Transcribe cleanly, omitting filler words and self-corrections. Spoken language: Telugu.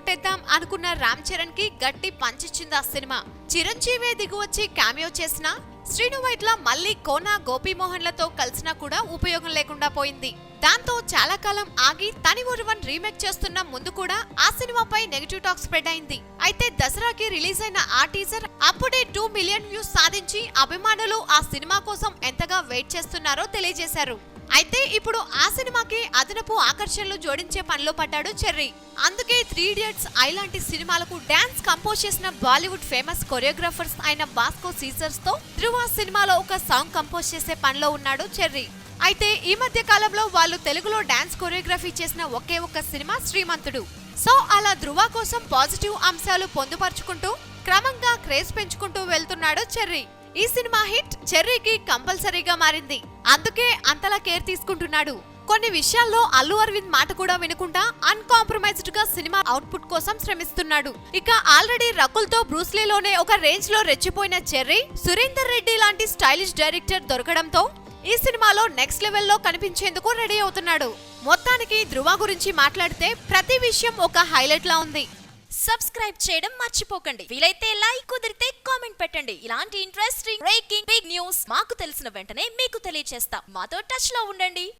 కొట్టేద్దాం అనుకున్న రామ్ చరణ్ కి గట్టి పంచిచ్చింది ఆ సినిమా. చిరంజీవి దిగువచ్చి క్యామియో చేసిన శ్రీను వైట్ల మళ్లీ కోన గోపీమోహన్లతో కలిసినా కూడా ఉపయోగం లేకుండా పోయింది. దాంతో చాలా కాలం ఆగి తని ఒరువన్ రీమేక్ చేస్తున్న ముందు కూడా ఆ సినిమాపై నెగటివ్ టాక్ స్ప్రెడ్ అయింది. అయితే దసరాకి రిలీజ్ అయిన ఆ టీజర్ అప్పుడే 2 మిలియన్ వ్యూస్ సాధించి అభిమానులు ఆ సినిమా కోసం ఎంతగా వెయిట్ చేస్తున్నారో తెలియజేశారు. అయితే ఇప్పుడు ఆ సినిమాకి అదనపు ఆకర్షణలు జోడించే పనిలో పడ్డాడు చెర్రీ. అందుకే 3 ఇడియట్స్ ఐలాంటి సినిమాలకు డాన్స్ కంపోజ్ చేసిన బాలీవుడ్ ఫేమస్ కొరియోగ్రాఫర్స్ అయిన బాస్కో సీజర్స్ తో ధృవ సినిమాలో ఒక సాంగ్ కంపోజ్ చేసే పనిలో ఉన్నాడు చెర్రీ. అయితే ఈ మధ్య కాలంలో వాళ్ళు తెలుగులో డాన్స్ కొరియోగ్రఫీ చేసిన ఒకే ఒక్క సినిమా శ్రీమంతుడు. సో అలా ధృవ కోసం పాజిటివ్ అంశాలు పొందుపరుచుకుంటూ క్రమంగా క్రేజ్ పెంచుకుంటూ వెళ్తున్నాడు చెర్రీ. ఈ సినిమా హిట్ చెర్రీకి కంపల్సరీగా మారింది. అందుకే అంతలా కేర్ తీసుకుంటున్నాడు. కొన్ని విషయాల్లో అల్లు అరవింద్ మాట కూడా వినకుండా అన్కాంప్రమైజ్డ్ గా సినిమా అవుట్పుట్ కోసం శ్రమిస్తున్నాడు. ఇక ఆల్రెడీ రకుల్తో బ్రూస్లీలోనే ఒక రేంజ్ లో రెచ్చిపోయిన చెర్రీ సురేందర్ రెడ్డి లాంటి స్టైలిష్ డైరెక్టర్ దొరకడంతో ఈ సినిమాలో నెక్స్ట్ లెవెల్లో కనిపించేందుకు రెడీ అవుతున్నాడు. మొత్తానికి ధృవ గురించి మాట్లాడితే ప్రతి విషయం ఒక హైలైట్ లా ఉంది. సబ్స్క్రైబ్ చేయడం మర్చిపోకండి. వీలైతే లైక్, కుదిరితే కామెంట్ పెట్టండి. ఇలాంటి ఇంట్రెస్టింగ్ బ్రేకింగ్ బిగ్ న్యూస్ మాకు తెలిసిన వెంటనే మీకు తెలియజేస్తాం. మాతో టచ్ లో ఉండండి.